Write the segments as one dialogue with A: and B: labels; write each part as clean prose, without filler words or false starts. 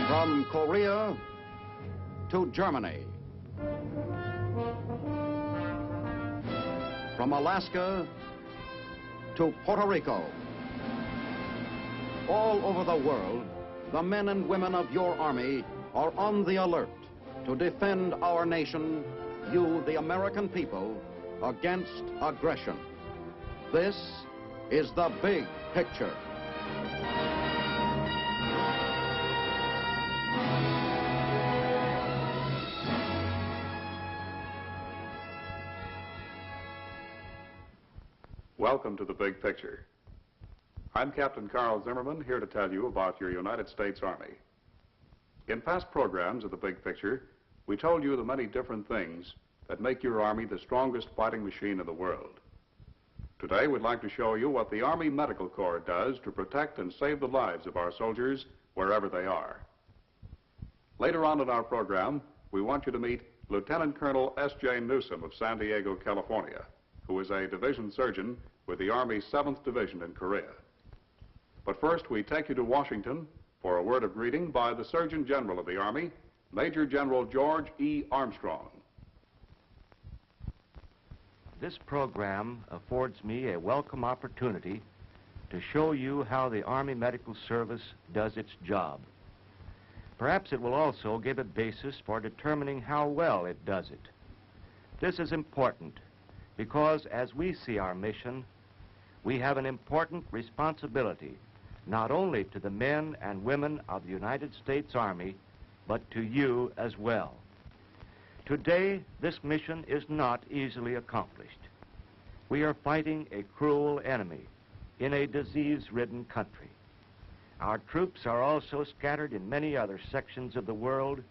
A: From Korea to Germany. From Alaska to Puerto Rico. All over the world, the men and women of your Army are on the alert to defend our nation, you, the American people, against aggression. This is the big picture.
B: Welcome to the big picture. I'm Captain Carl Zimmerman, here to tell you about your United States Army. In past programs of the big picture, we told you the many different things that make your Army the strongest fighting machine in the world. Today, we'd like to show you what the Army Medical Corps does to protect and save the lives of our soldiers wherever they are. Later on in our program, we want you to meet Lieutenant Colonel S.J. Newsom of San Diego, California, who is a division surgeon with the Army's 7th Division in Korea. But first, we take you to Washington for a word of greeting by the Surgeon General of the Army, Major General George E. Armstrong.
C: This program affords me a welcome opportunity to show you how the Army Medical Service does its job. Perhaps it will also give a basis for determining how well it does it. This is important because as we see our mission, we have an important responsibility not only to the men and women of the United States Army, but to you as well. Today, this mission is not easily accomplished. We are fighting a cruel enemy in a disease-ridden country. Our troops are also scattered in many other sections of the world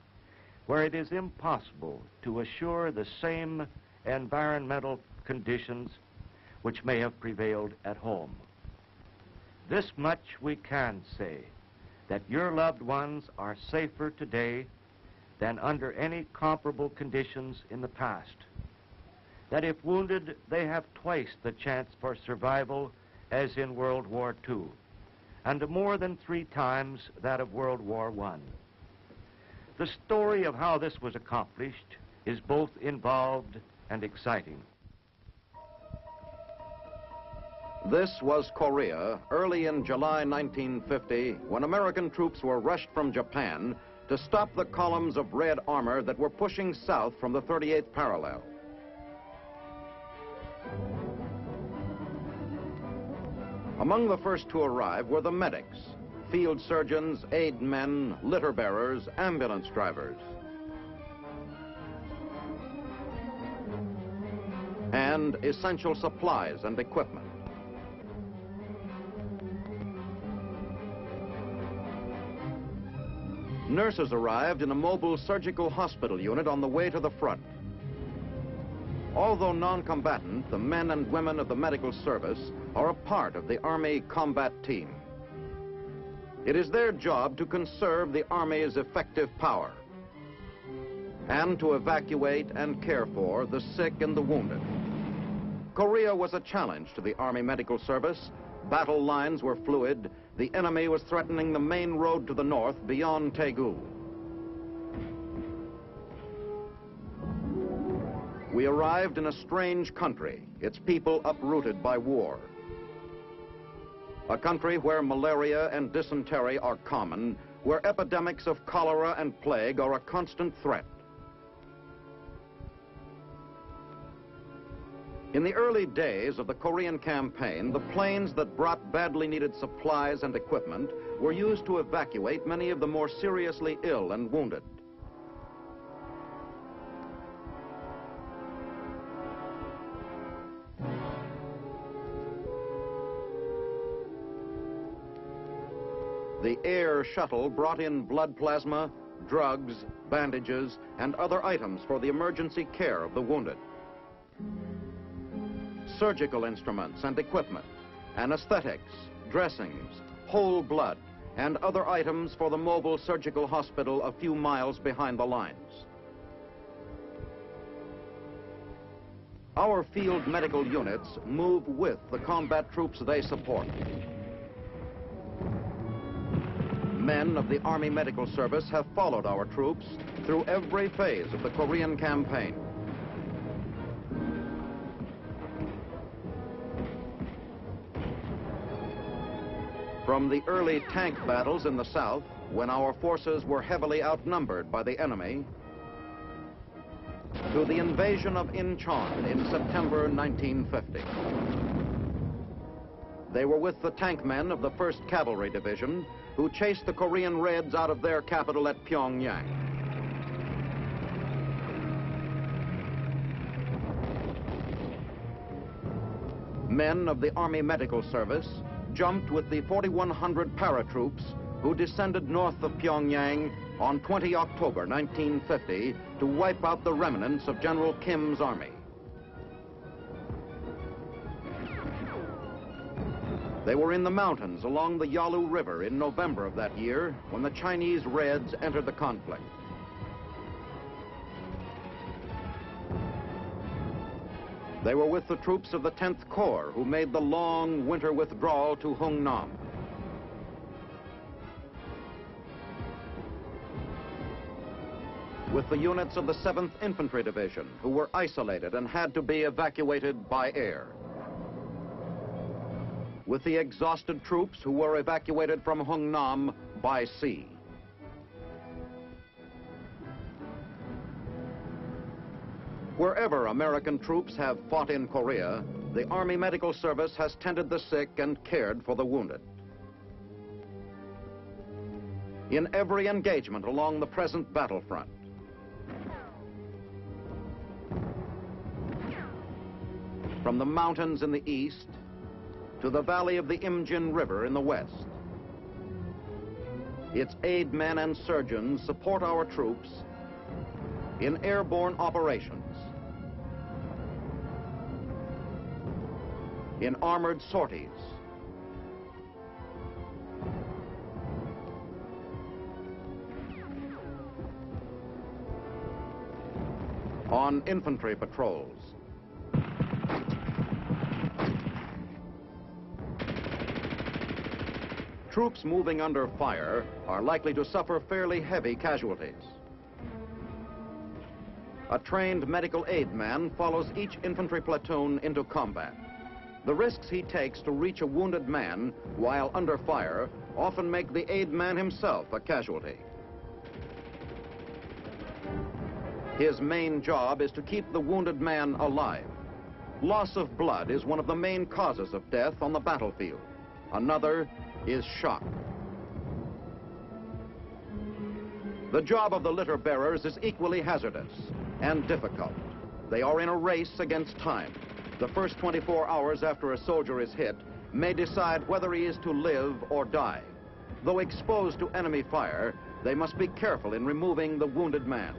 C: where it is impossible to assure the same environmental conditions which may have prevailed at home. This much we can say, that your loved ones are safer today than under any comparable conditions in the past. That if wounded, they have twice the chance for survival as in World War II, and more than 3 times that of World War I. The story of how this was accomplished is both involved and exciting.
A: This was Korea early in July 1950 when American troops were rushed from Japan to stop the columns of red armor that were pushing south from the 38th parallel. Among the first to arrive were the medics, field surgeons, aid men, litter bearers, ambulance drivers, and essential supplies and equipment. Nurses arrived in a mobile surgical hospital unit on the way to the front. Although non-combatant, the men and women of the medical service are a part of the Army combat team. It is their job to conserve the Army's effective power and to evacuate and care for the sick and the wounded. Korea was a challenge to the Army Medical Service. Battle lines were fluid. The enemy was threatening the main road to the north beyond Daegu. We arrived in a strange country, its people uprooted by war. A country where malaria and dysentery are common, where epidemics of cholera and plague are a constant threat. In the early days of the Korean campaign, the planes that brought badly needed supplies and equipment were used to evacuate many of the more seriously ill and wounded. The air shuttle brought in blood plasma, drugs, bandages, and other items for the emergency care of the wounded. Surgical instruments and equipment, anesthetics, dressings, whole blood, and other items for the mobile surgical hospital a few miles behind the lines. Our field medical units move with the combat troops they support. Men of the Army Medical Service have followed our troops through every phase of the Korean campaign. From the early tank battles in the south, when our forces were heavily outnumbered by the enemy, to the invasion of Incheon in September 1950. They were with the tank men of the 1st Cavalry Division, who chased the Korean Reds out of their capital at Pyongyang. Men of the Army Medical Service jumped with the 4,100 paratroops who descended north of Pyongyang on 20 October 1950 to wipe out the remnants of General Kim's army. They were in the mountains along the Yalu River in November of that year when the Chinese Reds entered the conflict. They were with the troops of the 10th Corps who made the long winter withdrawal to Hungnam. With the units of the 7th Infantry Division who were isolated and had to be evacuated by air. With the exhausted troops who were evacuated from Hungnam by sea. Wherever American troops have fought in Korea, the Army Medical Service has tended the sick and cared for the wounded. In every engagement along the present battlefront, from the mountains in the east to the valley of the Imjin River in the west, its aid men and surgeons support our troops in airborne operations, in armored sorties, on infantry patrols, troops moving under fire are likely to suffer fairly heavy casualties. A trained medical aid man follows each infantry platoon into combat. The risks he takes to reach a wounded man while under fire often make the aid man himself a casualty. His main job is to keep the wounded man alive. Loss of blood is one of the main causes of death on the battlefield. Another is shock. The job of the litter bearers is equally hazardous and difficult. They are in a race against time. The first 24 hours after a soldier is hit may decide whether he is to live or die. Though exposed to enemy fire, they must be careful in removing the wounded man.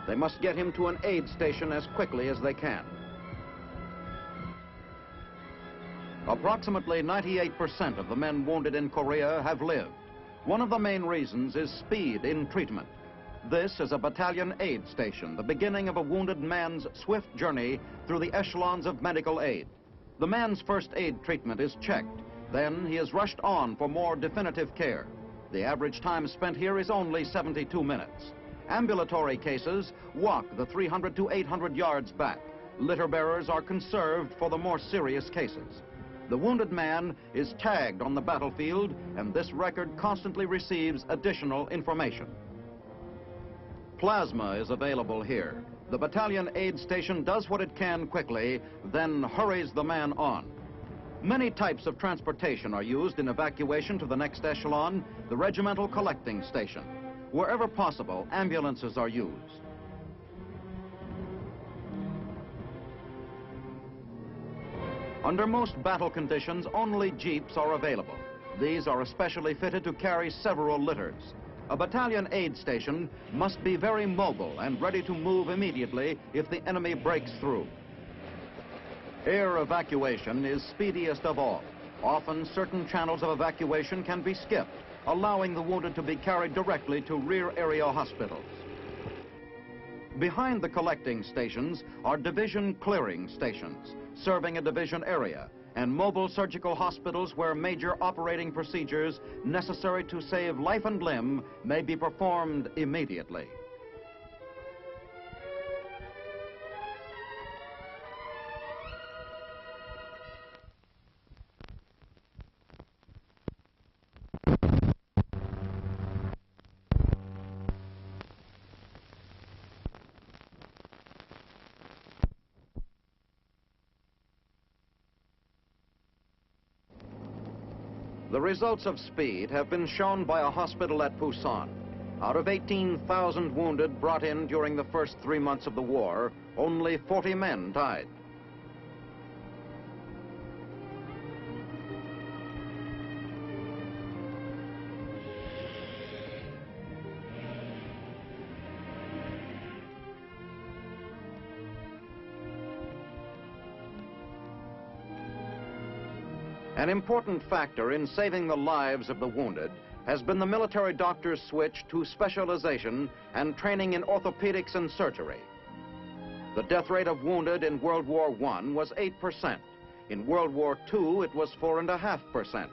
A: They must get him to an aid station as quickly as they can. Approximately 98% of the men wounded in Korea have lived. One of the main reasons is speed in treatment. This is a battalion aid station, the beginning of a wounded man's swift journey through the echelons of medical aid. The man's first aid treatment is checked. Then he is rushed on for more definitive care. The average time spent here is only 72 minutes. Ambulatory cases walk the 300 to 800 yards back. Litter bearers are conserved for the more serious cases. The wounded man is tagged on the battlefield, and this record constantly receives additional information. Plasma is available here. The battalion aid station does what it can quickly, then hurries the man on. Many types of transportation are used in evacuation to the next echelon, the regimental collecting station. Wherever possible, ambulances are used. Under most battle conditions, only jeeps are available. These are especially fitted to carry several litters. A battalion aid station must be very mobile and ready to move immediately if the enemy breaks through. Air evacuation is speediest of all. Often, certain channels of evacuation can be skipped, allowing the wounded to be carried directly to rear area hospitals. Behind the collecting stations are division clearing stations, serving a division area, and mobile surgical hospitals where major operating procedures necessary to save life and limb may be performed immediately. The results of speed have been shown by a hospital at Pusan. Out of 18,000 wounded brought in during the first 3 months of the war, only 40 men died. An important factor in saving the lives of the wounded has been the military doctor's switch to specialization and training in orthopedics and surgery. The death rate of wounded in World War I was 8%. In World War II, it was 4.5%.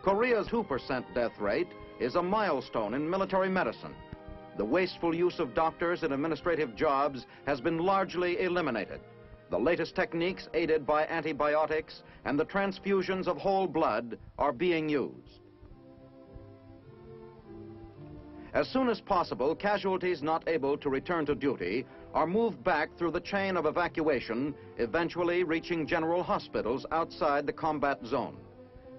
A: Korea's 2% death rate is a milestone in military medicine. The wasteful use of doctors in administrative jobs has been largely eliminated. The latest techniques, aided by antibiotics and the transfusions of whole blood, are being used. As soon as possible, casualties not able to return to duty are moved back through the chain of evacuation, eventually reaching general hospitals outside the combat zone.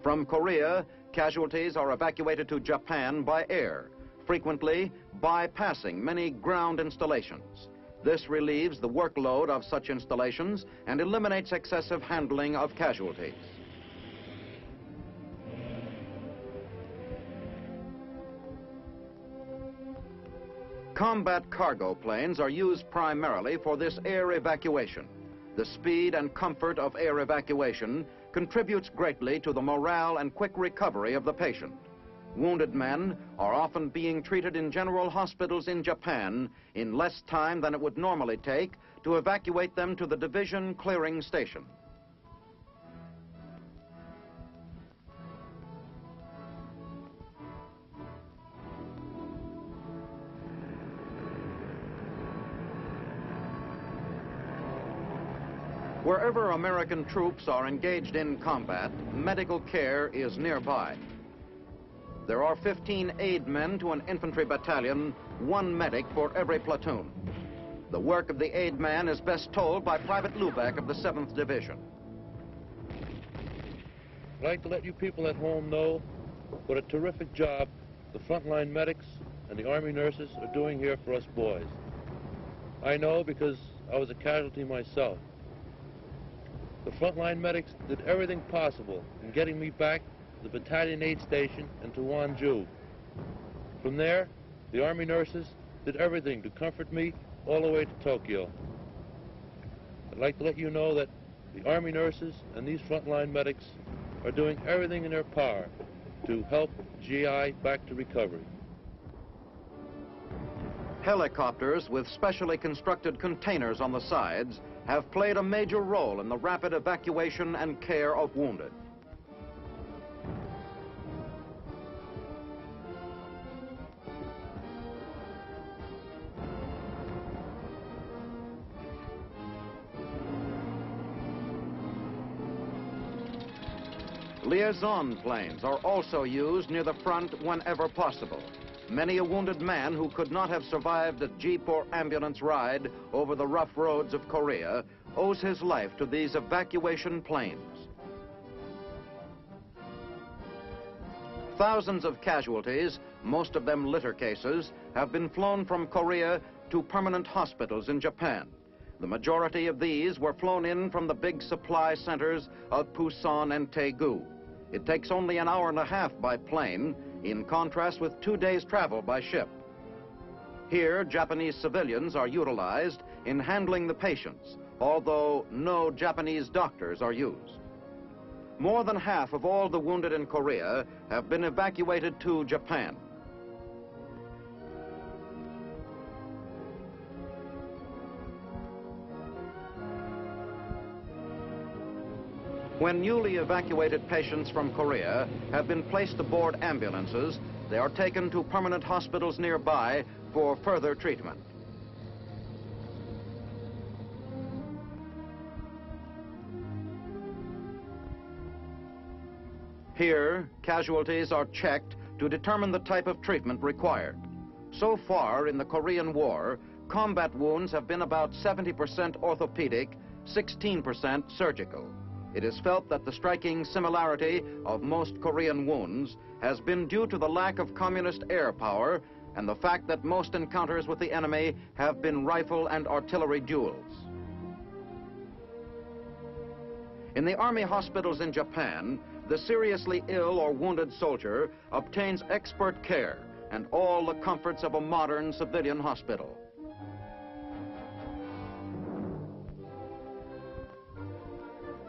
A: From Korea, casualties are evacuated to Japan by air, frequently bypassing many ground installations. This relieves the workload of such installations and eliminates excessive handling of casualties. Combat cargo planes are used primarily for this air evacuation. The speed and comfort of air evacuation contributes greatly to the morale and quick recovery of the patient. Wounded men are often being treated in general hospitals in Japan in less time than it would normally take to evacuate them to the division clearing station. Wherever American troops are engaged in combat, medical care is nearby. There are 15 aid men to an infantry battalion, 1 medic for every platoon. The work of the aid man is best told by Private Lubeck of the 7th Division.
D: I'd like to let you people at home know what a terrific job the frontline medics and the Army nurses are doing here for us boys. I know because I was a casualty myself. The frontline medics did everything possible in getting me back to the battalion aid station and to Wonju. From there, the Army nurses did everything to comfort me all the way to Tokyo. I'd like to let you know that the Army nurses and these frontline medics are doing everything in their power to help GI back to recovery.
A: Helicopters with specially constructed containers on the sides have played a major role in the rapid evacuation and care of wounded. Liaison planes are also used near the front whenever possible. Many a wounded man who could not have survived a jeep or ambulance ride over the rough roads of Korea owes his life to these evacuation planes. Thousands of casualties, most of them litter cases, have been flown from Korea to permanent hospitals in Japan. The majority of these were flown in from the big supply centers of Pusan and Daegu. It takes only an hour and a half by plane, in contrast with 2 days' travel by ship. Here, Japanese civilians are utilized in handling the patients, although no Japanese doctors are used. More than half of all the wounded in Korea have been evacuated to Japan. When newly evacuated patients from Korea have been placed aboard ambulances, they are taken to permanent hospitals nearby for further treatment. Here, casualties are checked to determine the type of treatment required. So far in the Korean War, combat wounds have been about 70% orthopedic, 16% surgical. It is felt that the striking similarity of most Korean wounds has been due to the lack of communist air power and the fact that most encounters with the enemy have been rifle and artillery duels. In the army hospitals in Japan, the seriously ill or wounded soldier obtains expert care and all the comforts of a modern civilian hospital.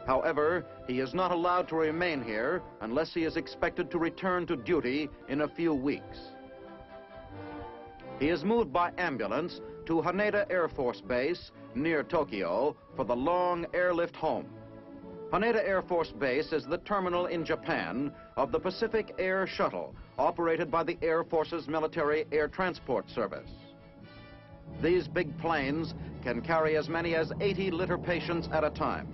A: However, he is not allowed to remain here unless he is expected to return to duty in a few weeks. He is moved by ambulance to Haneda Air Force Base near Tokyo for the long airlift home. Haneda Air Force Base is the terminal in Japan of the Pacific Air Shuttle, operated by the Air Force's Military Air Transport Service. These big planes can carry as many as 80-liter patients at a time.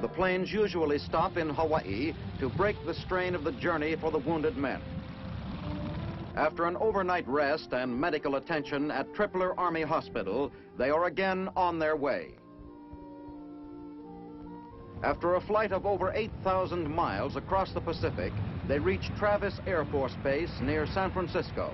A: The planes usually stop in Hawaii to break the strain of the journey for the wounded men. After an overnight rest and medical attention at Tripler Army Hospital, they are again on their way. After a flight of over 8,000 miles across the Pacific, they reach Travis Air Force Base near San Francisco.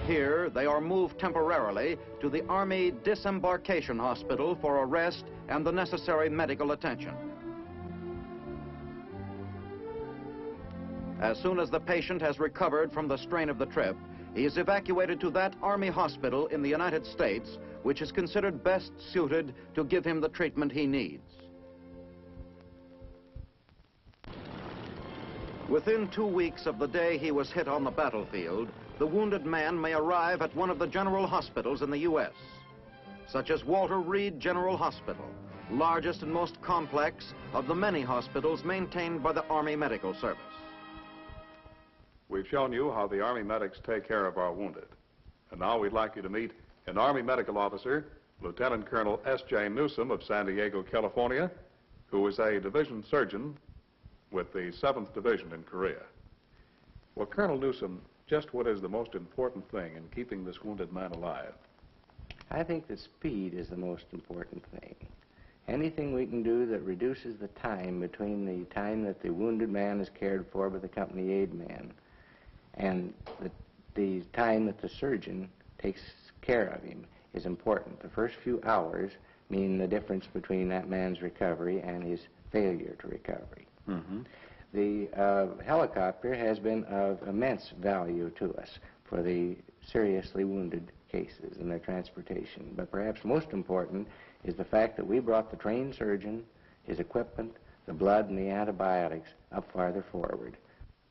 A: Here, they are moved temporarily to the Army Disembarkation Hospital for a rest and the necessary medical attention. As soon as the patient has recovered from the strain of the trip, he is evacuated to that Army hospital in the United States, which is considered best suited to give him the treatment he needs. Within 2 weeks of the day he was hit on the battlefield, the wounded man may arrive at one of the general hospitals in the U.S., such as Walter Reed General Hospital, largest and most complex of the many hospitals maintained by the Army Medical Service.
B: We've shown you how the Army medics take care of our wounded. And now we'd like you to meet an Army medical officer, Lieutenant Colonel S.J. Newsom of San Diego, California, who is a division surgeon with the 7th Division in Korea. Well, Colonel Newsom, just what is the most important thing in keeping this wounded man alive?
E: I think that speed is the most important thing. Anything we can do that reduces the time between the time that the wounded man is cared for by the company aid man and the time that the surgeon takes care of him is important. The first few hours mean the difference between that man's recovery and his failure to recovery.
B: Mm-hmm.
E: The helicopter has been of immense value to us for the seriously wounded cases and their transportation. But perhaps most important is the fact that we brought the trained surgeon, his equipment, the blood, and the antibiotics up farther forward.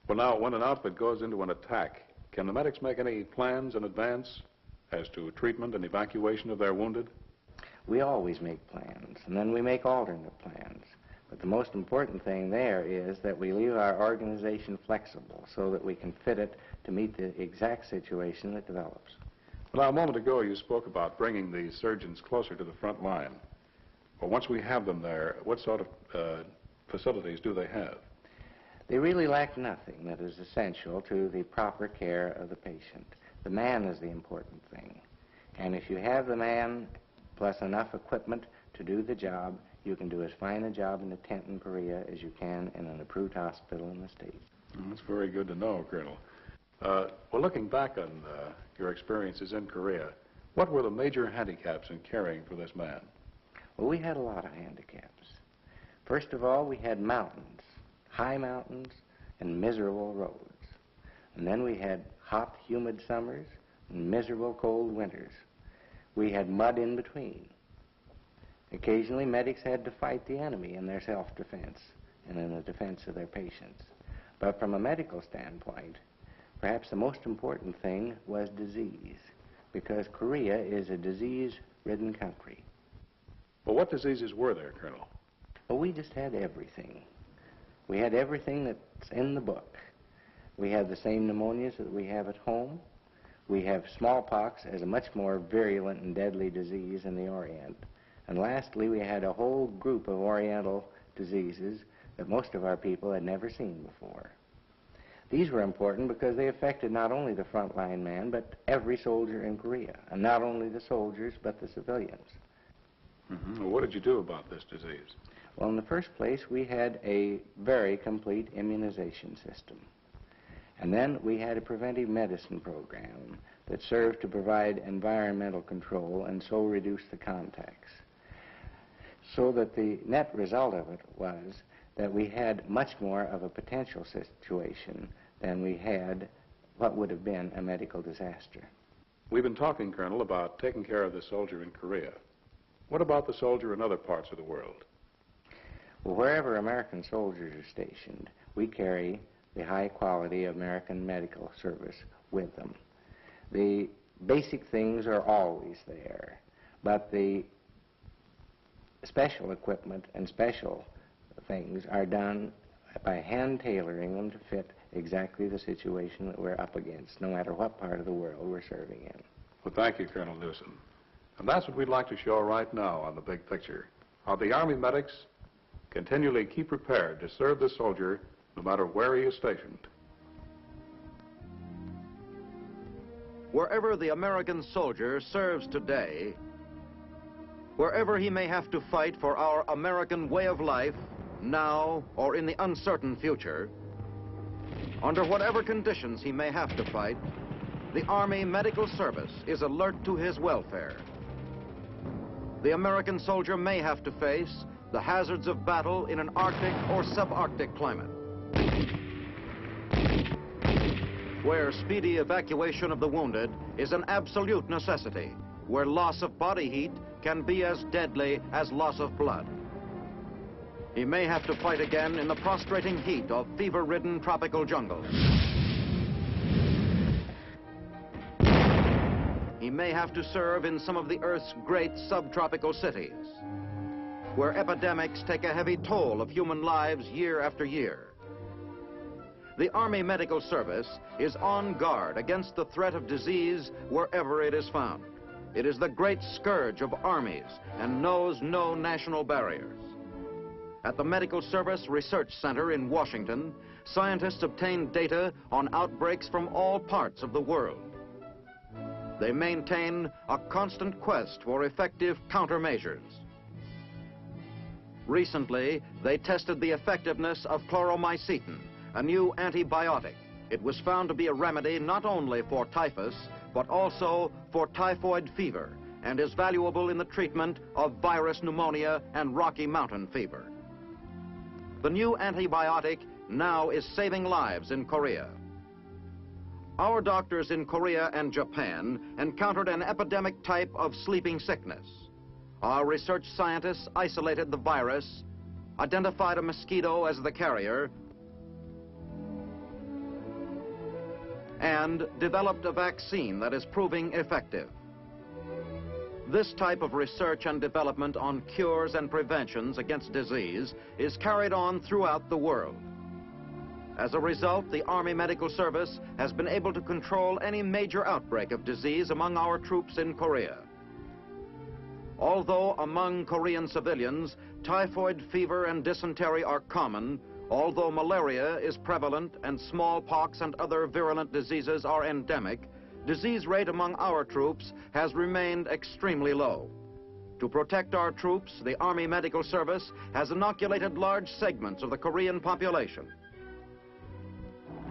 B: Well, now, when an outfit goes into an attack, can the medics make any plans in advance as to treatment and evacuation of their wounded?
E: We always make plans, and then we make alternate plans. But the most important thing there is that we leave our organization flexible so that we can fit it to meet the exact situation that develops.
B: Well, now, a moment ago, you spoke about bringing the surgeons closer to the front line. Well, once we have them there, what sort of facilities do they have?
E: They really lack nothing that is essential to the proper care of the patient. The man is the important thing. And if you have the man plus enough equipment to do the job, you can do as fine a job in a tent in Korea as you can in an approved hospital in the States.
B: That's very good to know, Colonel. Well, looking back on your experiences in Korea, what were the major handicaps in caring for this man?
E: Well, we had a lot of handicaps. First of all, we had mountains, high mountains, and miserable roads. And then we had hot, humid summers and miserable cold winters. We had mud in between. Occasionally, medics had to fight the enemy in their self-defense and in the defense of their patients. But from a medical standpoint, perhaps the most important thing was disease, because Korea is a disease ridden country.
B: Well, what diseases were there, Colonel?
E: Well, we just had everything. We had everything that's in the book. We had the same pneumonias that we have at home. We have smallpox as a much more virulent and deadly disease in the Orient. And lastly, we had a whole group of Oriental diseases that most of our people had never seen before. These were important because they affected not only the frontline man, but every soldier in Korea. And not only the soldiers, but the civilians.
B: Well, what did you do about this disease?
E: Well, in the first place, we had a very complete immunization system. And then we had a preventive medicine program that served to provide environmental control and so reduce the contacts. So that the net result of it was that we had much more of a potential situation than we had what would have been a medical disaster.
B: We've been talking, Colonel, about taking care of the soldier in Korea. What about the soldier in other parts of the world?
E: Well, wherever American soldiers are stationed, we carry the high quality American medical service with them. The basic things are always there, but the special equipment and special things are done by hand tailoring them to fit exactly the situation that we're up against, no matter what part of the world we're serving in.
B: Well, thank you, Colonel Newsom. And that's what we'd like to show right now on The Big Picture, how the Army medics continually keep prepared to serve the soldier no matter where he is stationed.
A: Wherever the American soldier serves today, wherever he may have to fight for our American way of life, now or in the uncertain future, under whatever conditions he may have to fight, the Army Medical Service is alert to his welfare. The American soldier may have to face the hazards of battle in an Arctic or subarctic climate, where speedy evacuation of the wounded is an absolute necessity, where loss of body heat can be as deadly as loss of blood. He may have to fight again in the prostrating heat of fever-ridden tropical jungles. He may have to serve in some of the Earth's great subtropical cities, where epidemics take a heavy toll of human lives year after year. The Army Medical Service is on guard against the threat of disease wherever it is found. It is the great scourge of armies and knows no national barriers. At the Medical Service Research Center in Washington, scientists obtain data on outbreaks from all parts of the world. They maintain a constant quest for effective countermeasures. Recently, they tested the effectiveness of chloromycetin, a new antibiotic. It was found to be a remedy not only for typhus, but also for typhoid fever, and is valuable in the treatment of virus pneumonia and Rocky Mountain fever. The new antibiotic now is saving lives in Korea. Our doctors in Korea and Japan encountered an epidemic type of sleeping sickness. Our research scientists isolated the virus, identified a mosquito as the carrier, and developed a vaccine that is proving effective. This type of research and development on cures and preventions against disease is carried on throughout the world. As a result, the Army Medical Service has been able to control any major outbreak of disease among our troops in Korea. Although among Korean civilians, typhoid fever and dysentery are common, although malaria is prevalent and smallpox and other virulent diseases are endemic, disease rate among our troops has remained extremely low. To protect our troops, the Army Medical Service has inoculated large segments of the Korean population.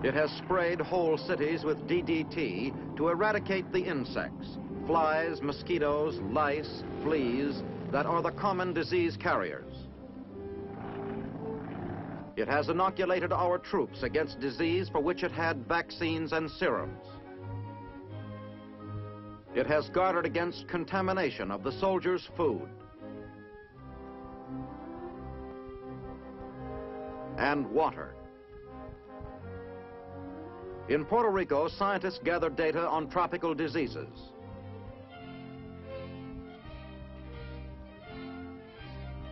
A: It has sprayed whole cities with DDT to eradicate the insects, flies, mosquitoes, lice, fleas, that are the common disease carriers. It has inoculated our troops against disease for which it had vaccines and serums. It has guarded against contamination of the soldiers' food and water. In Puerto Rico, scientists gathered data on tropical diseases.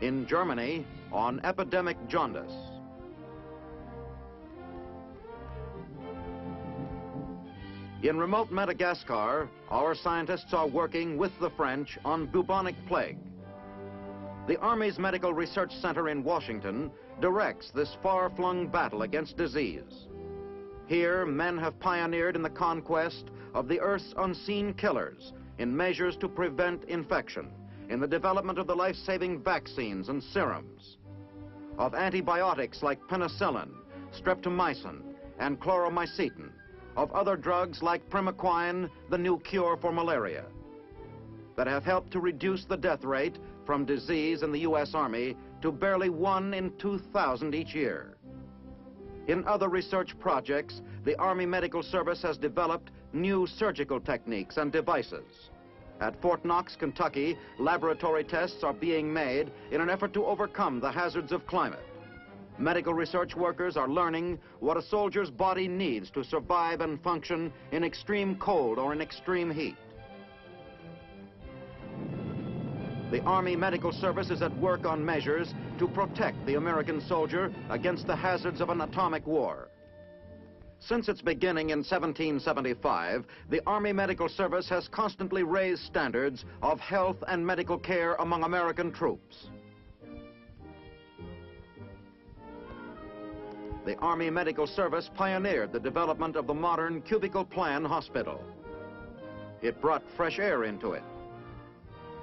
A: in Germany on epidemic jaundice. In remote Madagascar, our scientists are working with the French on bubonic plague. The Army's Medical Research Center in Washington directs this far-flung battle against disease. Here, men have pioneered in the conquest of the Earth's unseen killers in measures to prevent infection, in the development of the life-saving vaccines and serums, of antibiotics like penicillin, streptomycin, and chloromycetin, of other drugs like primaquine, the new cure for malaria, that have helped to reduce the death rate from disease in the U.S. Army to barely 1 in 2,000 each year. In other research projects, the Army Medical Service has developed new surgical techniques and devices. At Fort Knox, Kentucky, laboratory tests are being made in an effort to overcome the hazards of climate. Medical research workers are learning what a soldier's body needs to survive and function in extreme cold or in extreme heat. The Army Medical Service is at work on measures to protect the American soldier against the hazards of an atomic war. Since its beginning in 1775, the Army Medical Service has constantly raised standards of health and medical care among American troops. The Army Medical Service pioneered the development of the modern cubicle plan hospital. It brought fresh air into it.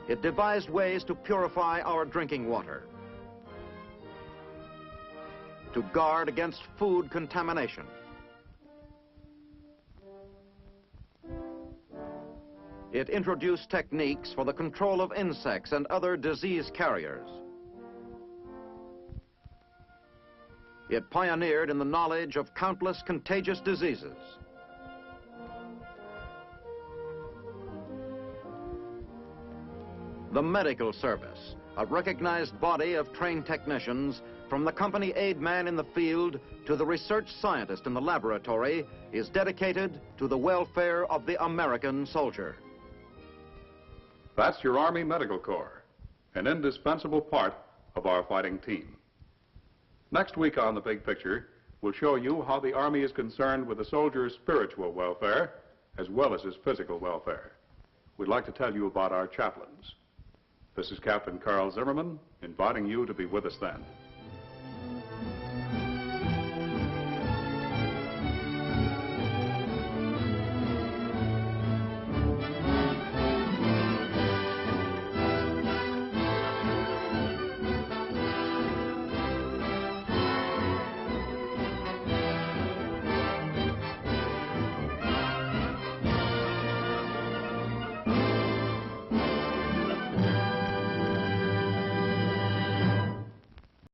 A: It devised ways to purify our drinking water, to guard against food contamination. It introduced techniques for the control of insects and other disease carriers. It pioneered in the knowledge of countless contagious diseases. The Medical Service, a recognized body of trained technicians, from the company aid man in the field to the research scientist in the laboratory, is dedicated to the welfare of the American soldier.
B: That's your Army Medical Corps, an indispensable part of our fighting team. Next week on The Big Picture, we'll show you how the Army is concerned with the soldier's spiritual welfare as well as his physical welfare. We'd like to tell you about our chaplains. This is Captain Carl Zimmerman, inviting you to be with us then.